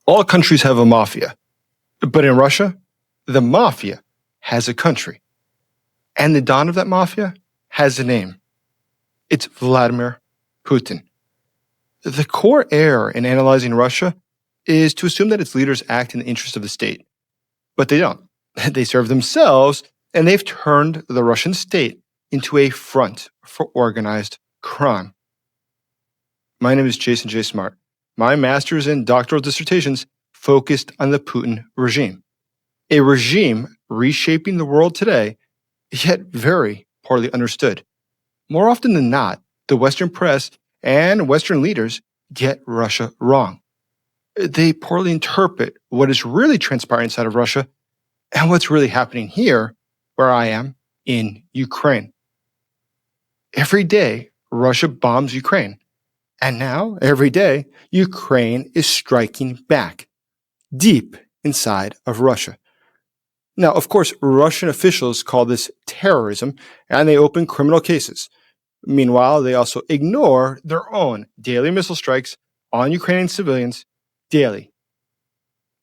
All countries have a mafia. But in Russia, the mafia has a country. And the don of that mafia has a name. It's Vladimir Putin. The core error in analyzing Russia is to assume that its leaders act in the interest of the state. But they don't. They serve themselves, and they've turned the Russian state into a front for organized crime. My name is Jason J. Smart. My master's and doctoral dissertations focused on the Putin regime, a regime reshaping the world today, yet very poorly understood. More often than not, the Western press and Western leaders get Russia wrong. They poorly interpret what is really transpiring inside of Russia and what's really happening here, where I am, in Ukraine. Every day, Russia bombs Ukraine. And now, every day, Ukraine is striking back, deep inside of Russia. Now, of course, Russian officials call this terrorism, and they open criminal cases. Meanwhile, they also ignore their own daily missile strikes on Ukrainian civilians daily.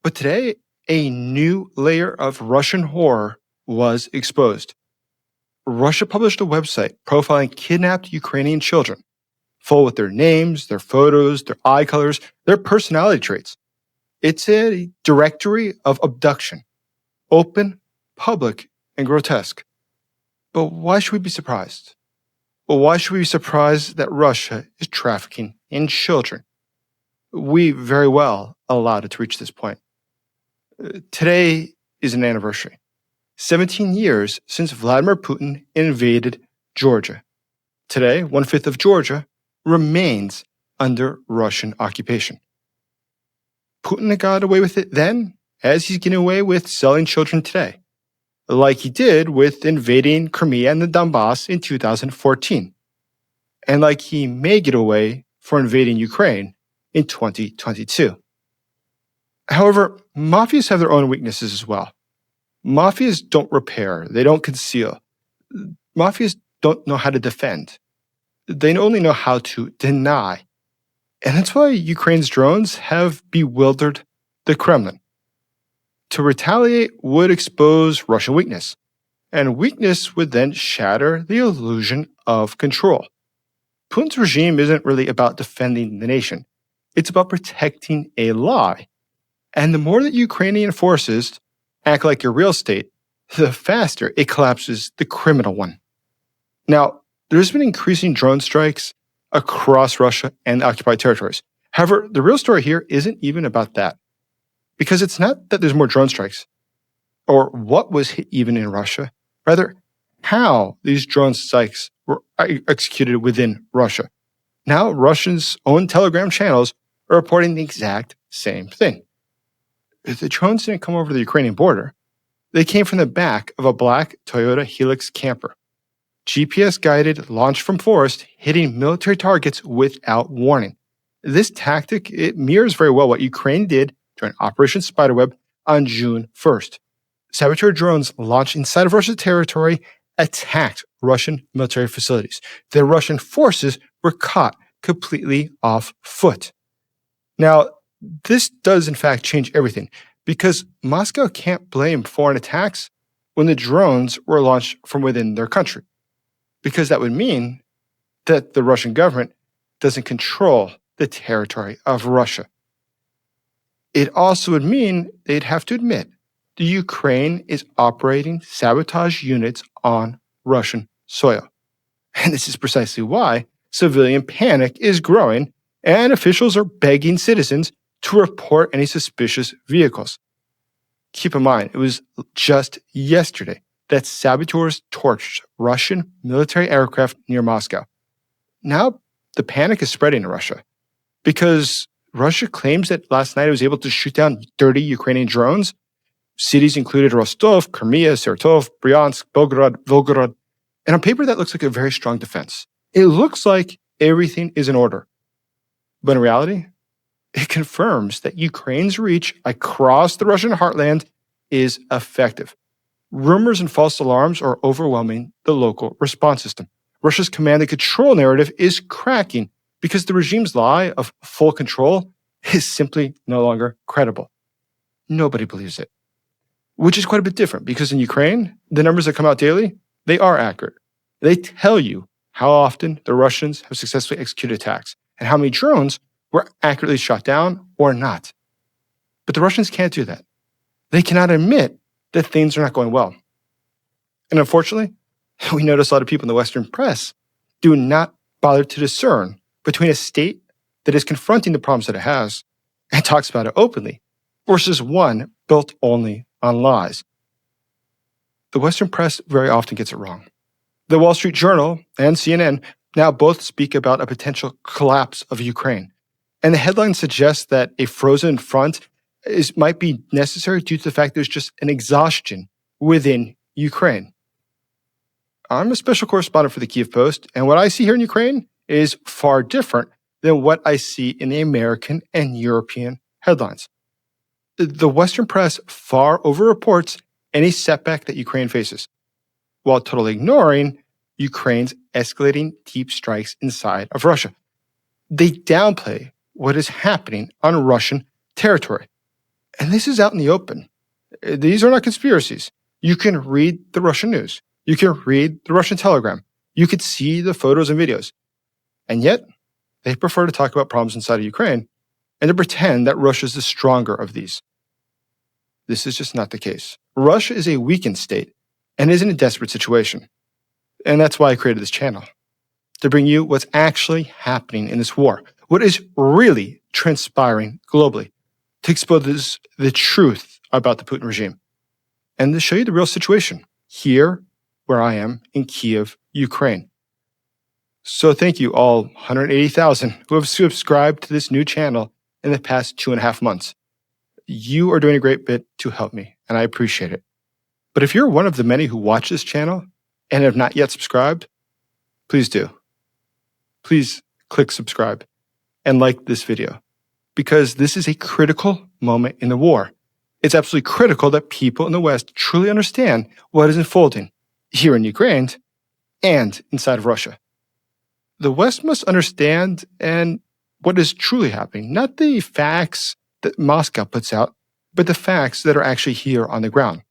But today, a new layer of Russian horror was exposed. Russia published a website profiling kidnapped Ukrainian children, full with their names, their photos, their eye colors, their personality traits. It's a directory of abduction, open, public, and grotesque. But why should we be surprised? Well, why should we be surprised that Russia is trafficking in children? We very well allowed it to reach this point. Today is an anniversary. 17 years since Vladimir Putin invaded Georgia. Today, 1/5 of Georgia remains under Russian occupation. Putin got away with it then, as he's getting away with selling children today, like he did with invading Crimea and the Donbass in 2014, and like he may get away for invading Ukraine in 2022. However, mafias have their own weaknesses as well. Mafias don't repair, they don't conceal. Mafias don't know how to defend. They only know how to deny. And that's why Ukraine's drones have bewildered the Kremlin. To retaliate would expose Russian weakness, and weakness would then shatter the illusion of control. Putin's regime isn't really about defending the nation. It's about protecting a lie. And the more that Ukrainian forces act like a real state, the faster it collapses the criminal one. Now, there's been increasing drone strikes across Russia and the occupied territories. However, the real story here isn't even about that. Because it's not that there's more drone strikes, or what was hit even in Russia, rather, how these drone strikes were executed within Russia. Now, Russia's own Telegram channels are reporting the exact same thing. The drones didn't come over the Ukrainian border. They came from the back of a black Toyota Helix camper. GPS-guided, launched from forest, hitting military targets without warning. This tactic, it mirrors very well what Ukraine did during Operation Spiderweb on June 1st. Sabotage drones launched inside of Russia's territory attacked Russian military facilities. The Russian forces were caught completely off foot. Now, this does in fact change everything, because Moscow can't blame foreign attacks when the drones were launched from within their country, because that would mean that the Russian government doesn't control the territory of Russia. It also would mean they'd have to admit the Ukraine is operating sabotage units on Russian soil. And this is precisely why civilian panic is growing and officials are begging citizens to report any suspicious vehicles. Keep in mind, it was just yesterday that saboteurs torched Russian military aircraft near Moscow. Now, the panic is spreading in Russia because Russia claims that last night it was able to shoot down 30 Ukrainian drones. Cities included Rostov, Crimea, Saratov, Bryansk, Belgorod, Volgorod. And on paper, that looks like a very strong defense. It looks like everything is in order. But in reality, it confirms that Ukraine's reach across the Russian heartland is effective. Rumors and false alarms are overwhelming the local response system. Russia's command and control narrative is cracking because the regime's lie of full control is simply no longer credible. Nobody believes it. Which is quite a bit different because in Ukraine, the numbers that come out daily, they are accurate. They tell you how often the Russians have successfully executed attacks and how many drones were accurately shot down or not. But the Russians can't do that. They cannot admit that things are not going well. And unfortunately, we notice a lot of people in the Western press do not bother to discern between a state that is confronting the problems that it has and talks about it openly versus one built only on lies. The Western press very often gets it wrong. The Wall Street Journal and CNN now both speak about a potential collapse of Ukraine. And the headline suggests that a frozen front might be necessary due to the fact there's just an exhaustion within Ukraine. I'm a special correspondent for the Kyiv Post, and what I see here in Ukraine is far different than what I see in the American and European headlines. The Western press far overreports any setback that Ukraine faces, while totally ignoring Ukraine's escalating deep strikes inside of Russia. They downplay what is happening on Russian territory. And this is out in the open. These are not conspiracies. You can read the Russian news. You can read the Russian telegram. You could see the photos and videos. And yet, they prefer to talk about problems inside of Ukraine and to pretend that Russia is the stronger of these. This is just not the case. Russia is a weakened state and is in a desperate situation. And that's why I created this channel, to bring you what's actually happening in this war, what is really transpiring globally, to expose the truth about the Putin regime, and to show you the real situation here where I am in Kyiv, Ukraine. So thank you all 180,000 who have subscribed to this new channel in the past 2.5 months. You are doing a great bit to help me, and I appreciate it. But if you're one of the many who watch this channel and have not yet subscribed, please do. Please click subscribe and like this video, because this is a critical moment in the war. It's absolutely critical that people in the West truly understand what is unfolding here in Ukraine and inside of Russia. The West must understand what is truly happening, not the facts that Moscow puts out, but the facts that are actually here on the ground.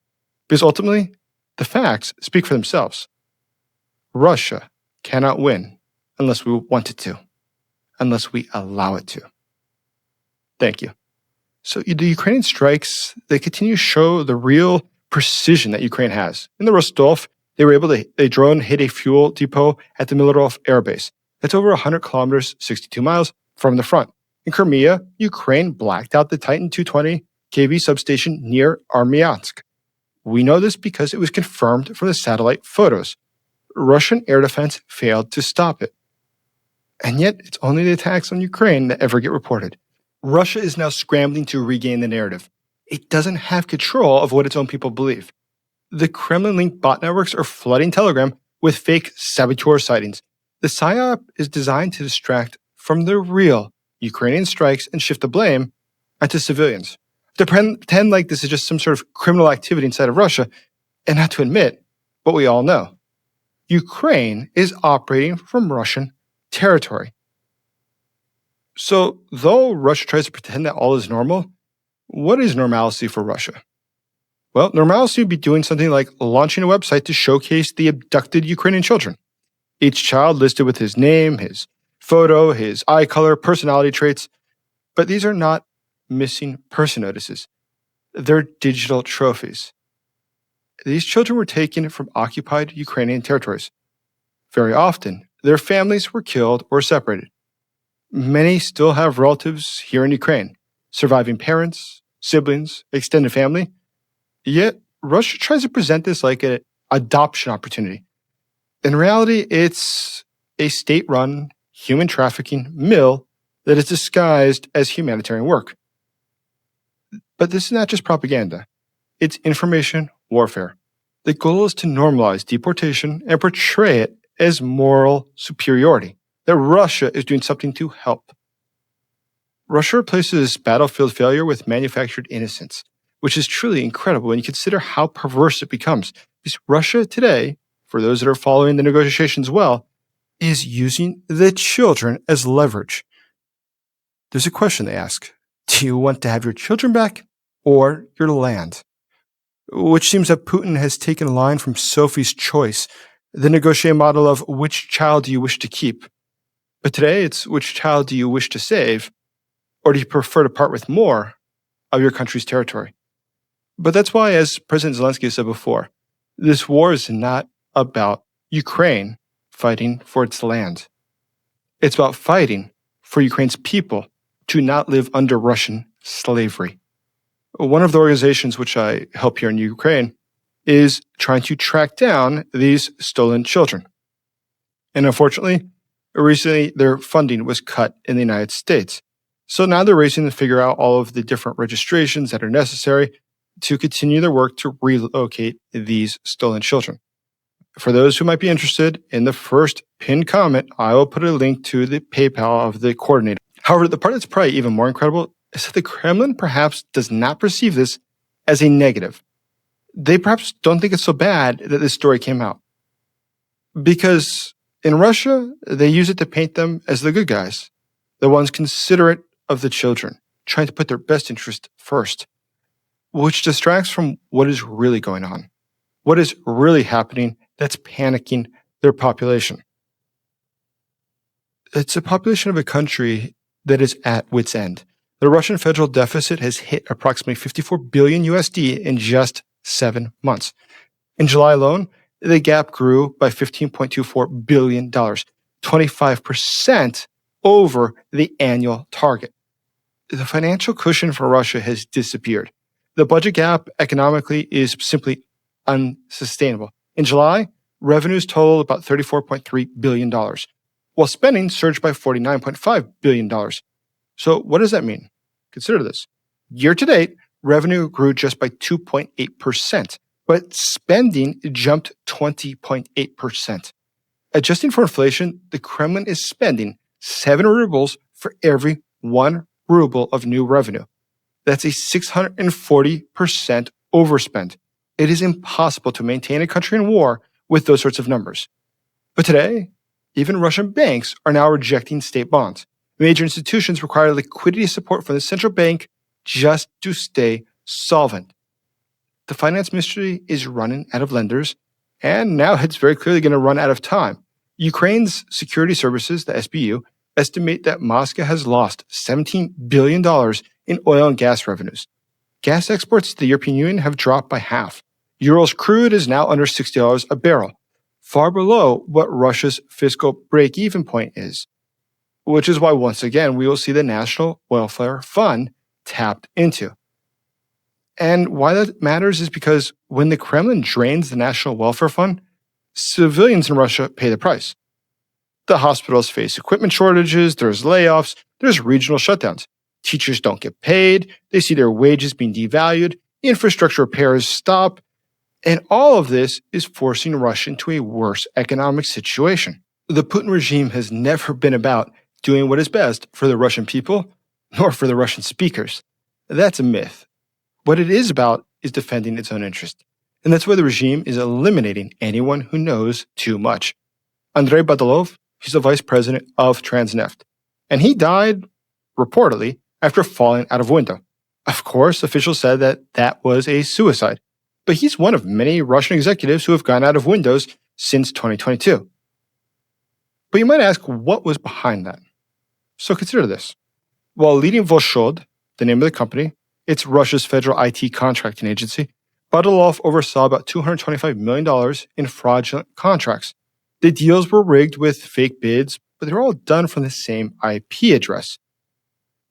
Because ultimately, the facts speak for themselves. Russia cannot win unless we want it to, unless we allow it to. Thank you. So the Ukrainian strikes, they continue to show the real precision that Ukraine has. In the Rostov, they were able to, a drone hit a fuel depot at the Milorov Air Base. That's over 100 kilometers, 62 miles from the front. In Crimea, Ukraine blacked out the Titan 220 kV substation near Armyansk. We know this because it was confirmed from the satellite photos. Russian air defense failed to stop it. And yet, it's only the attacks on Ukraine that ever get reported. Russia is now scrambling to regain the narrative. It doesn't have control of what its own people believe. The Kremlin-linked bot networks are flooding Telegram with fake saboteur sightings. The PSYOP is designed to distract from the real Ukrainian strikes and shift the blame onto civilians. To pretend like this is just some sort of criminal activity inside of Russia, and not to admit what we all know. Ukraine is operating from Russian territory. So, though Russia tries to pretend that all is normal, what is normalcy for Russia? Well, normalcy would be doing something like launching a website to showcase the abducted Ukrainian children. Each child listed with his name, his photo, his eye color, personality traits. But these are not missing person notices. They're digital trophies. These children were taken from occupied Ukrainian territories. Very often, their families were killed or separated. Many still have relatives here in Ukraine, surviving parents, siblings, extended family. Yet, Russia tries to present this like an adoption opportunity. In reality, it's a state-run human trafficking mill that is disguised as humanitarian work. But this is not just propaganda. It's information warfare. The goal is to normalize deportation and portray it as moral superiority, that Russia is doing something to help. Russia replaces battlefield failure with manufactured innocence, which is truly incredible when you consider how perverse it becomes. Because Russia today, for those that are following the negotiations well, is using the children as leverage. There's a question they ask. Do you want to have your children back or your land? Which seems that Putin has taken a line from Sophie's Choice, the negotiated model of which child do you wish to keep. But today it's which child do you wish to save, or do you prefer to part with more of your country's territory? But that's why, as President Zelensky said before, this war is not about Ukraine fighting for its land. It's about fighting for Ukraine's people to not live under Russian slavery. One of the organizations which I help here in Ukraine is trying to track down these stolen children. And unfortunately, recently their funding was cut in the United States. So now they're racing to figure out all of the different registrations that are necessary to continue their work to relocate these stolen children. For those who might be interested, in the first pinned comment, I will put a link to the PayPal of the coordinator. However, the part that's probably even more incredible is that the Kremlin perhaps does not perceive this as a negative. They perhaps don't think it's so bad that this story came out. Because in Russia, they use it to paint them as the good guys, the ones considerate of the children, trying to put their best interest first, which distracts from what is really going on, what is really happening that's panicking their population. It's a population of a country that is at wit's end. The Russian federal deficit has hit approximately 54 billion USD in just 7 months. In July alone, the gap grew by $15.24 billion, 25% over the annual target. The financial cushion for Russia has disappeared. The budget gap economically is simply unsustainable. In July, revenues totaled about $34.3 billion, while spending surged by $49.5 billion. So what does that mean? Consider this. Year to date, revenue grew just by 2.8%, but spending jumped 20.8%. Adjusting for inflation, the Kremlin is spending 7 rubles for every 1 ruble of new revenue. That's a 640% overspend. It is impossible to maintain a country in war with those sorts of numbers. But today, even Russian banks are now rejecting state bonds. Major institutions require liquidity support from the central bank just to stay solvent. The finance ministry is running out of lenders, and now it's very clearly going to run out of time. Ukraine's security services, the SBU, estimate that Moscow has lost $17 billion in oil and gas revenues. Gas exports to the European Union have dropped by half. Urals crude is now under $60 a barrel, far below what Russia's fiscal break-even point is, which is why once again we will see the National Welfare Fund tapped into. And why that matters is because when the Kremlin drains the National Welfare Fund, civilians in Russia pay the price. The hospitals face equipment shortages, there's layoffs, there's regional shutdowns. Teachers don't get paid, they see their wages being devalued, infrastructure repairs stop, and all of this is forcing Russia into a worse economic situation. The Putin regime has never been about doing what is best for the Russian people, nor for the Russian speakers. That's a myth. What it is about is defending its own interest. And that's why the regime is eliminating anyone who knows too much. Andrei Badalov, he's the vice president of Transneft. And he died, reportedly, after falling out of a window. Of course, officials said that that was a suicide. But he's one of many Russian executives who have gone out of windows since 2022. But you might ask, what was behind that? So consider this. While leading Voshod, the name of the company, it's Russia's federal IT contracting agency, Badalov oversaw about $225 million in fraudulent contracts. The deals were rigged with fake bids, but they were all done from the same IP address.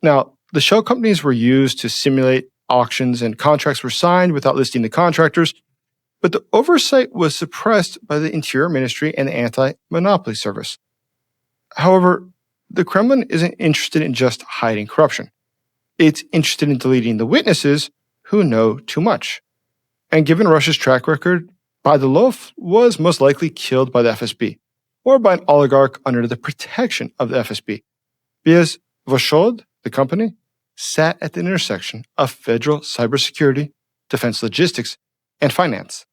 Now, the shell companies were used to simulate auctions and contracts were signed without listing the contractors, but the oversight was suppressed by the Interior Ministry and the Anti-Monopoly Service. However, the Kremlin isn't interested in just hiding corruption. It's interested in deleting the witnesses who know too much. And given Russia's track record, Badalov was most likely killed by the FSB, or by an oligarch under the protection of the FSB, because Voshod, the company, sat at the intersection of federal cybersecurity, defense logistics, and finance.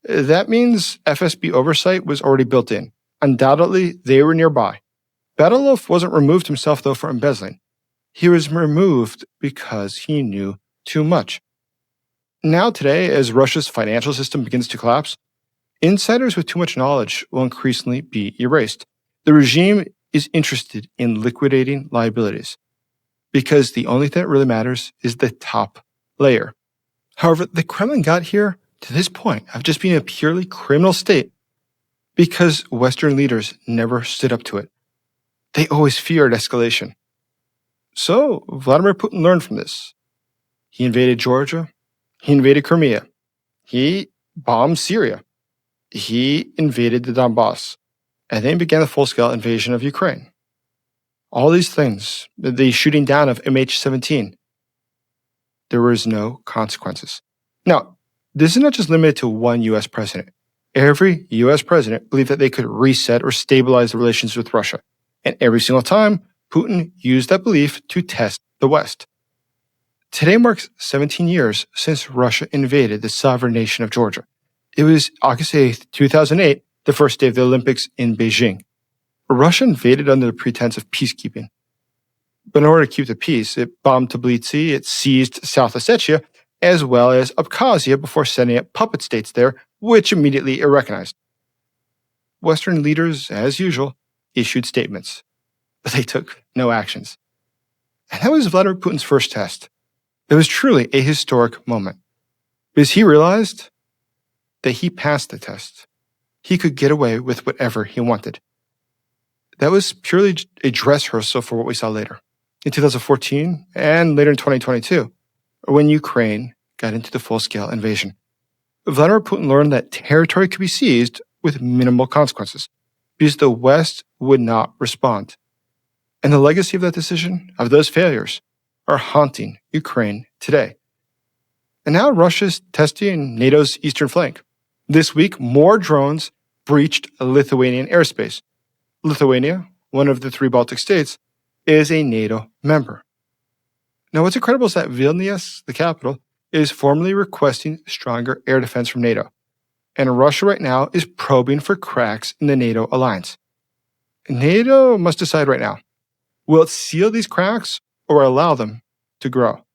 That means FSB oversight was already built in. Undoubtedly, they were nearby. Badalov wasn't removed himself, though, for embezzling. He was removed because he knew too much. Now today, as Russia's financial system begins to collapse, insiders with too much knowledge will increasingly be erased. The regime is interested in liquidating liabilities because the only thing that really matters is the top layer. However, the Kremlin got here to this point of just being a purely criminal state because Western leaders never stood up to it. They always feared escalation. So Vladimir Putin learned from this. He invaded Georgia. He invaded Crimea. He bombed Syria. He invaded the Donbass. And then began the full-scale invasion of Ukraine. All these things, the shooting down of MH17, there was no consequences. Now, this is not just limited to one U.S. president. Every U.S. president believed that they could reset or stabilize the relations with Russia. And every single time, Putin used that belief to test the West. Today marks 17 years since Russia invaded the sovereign nation of Georgia. It was August 8th, 2008, the first day of the Olympics in Beijing. Russia invaded under the pretense of peacekeeping. But in order to keep the peace, it bombed Tbilisi, it seized South Ossetia, as well as Abkhazia before sending up puppet states there, which immediately it recognized. Western leaders, as usual, issued statements, but they took no actions. And that was Vladimir Putin's first test. It was truly a historic moment, because he realized that he passed the test. He could get away with whatever he wanted. That was purely a dress rehearsal for what we saw later. In 2014 and later in 2022, when Ukraine got into the full-scale invasion. Vladimir Putin learned that territory could be seized with minimal consequences because the West would not respond. And the legacy of that decision, of those failures, are haunting Ukraine today. And now Russia is testing NATO's eastern flank. This week, more drones breached Lithuanian airspace. Lithuania, one of the 3 Baltic states, is a NATO member. Now, what's incredible is that Vilnius, the capital, is formally requesting stronger air defense from NATO. And Russia right now is probing for cracks in the NATO alliance. NATO must decide right now, will it seal these cracks or allow them to grow?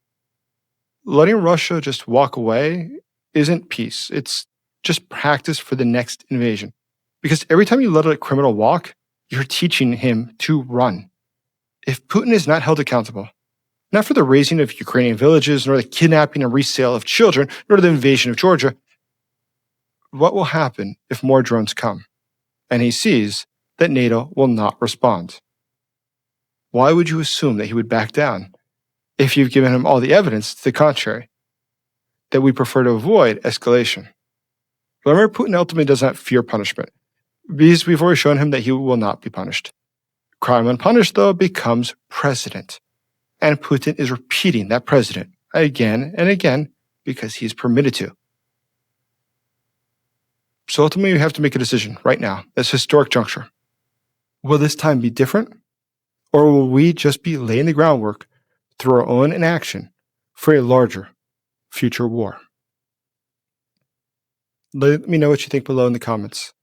Letting Russia just walk away isn't peace. It's just practice for the next invasion. Because every time you let a criminal walk, you're teaching him to run. If Putin is not held accountable, not for the razing of Ukrainian villages, nor the kidnapping and resale of children, nor the invasion of Georgia, what will happen if more drones come and he sees that NATO will not respond? Why would you assume that he would back down if you've given him all the evidence to the contrary, that we prefer to avoid escalation? Vladimir Putin ultimately does not fear punishment, because we've already shown him that he will not be punished. Crime unpunished, though, becomes precedent. And Putin is repeating that precedent again and again because he's permitted to. So ultimately, we have to make a decision right now, this historic juncture. Will this time be different? Or will we just be laying the groundwork through our own inaction for a larger future war? Let me know what you think below in the comments.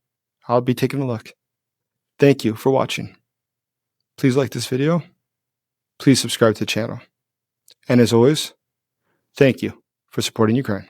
I'll be taking a look. Thank you for watching. Please like this video. Please subscribe to the channel. And as always, thank you for supporting Ukraine.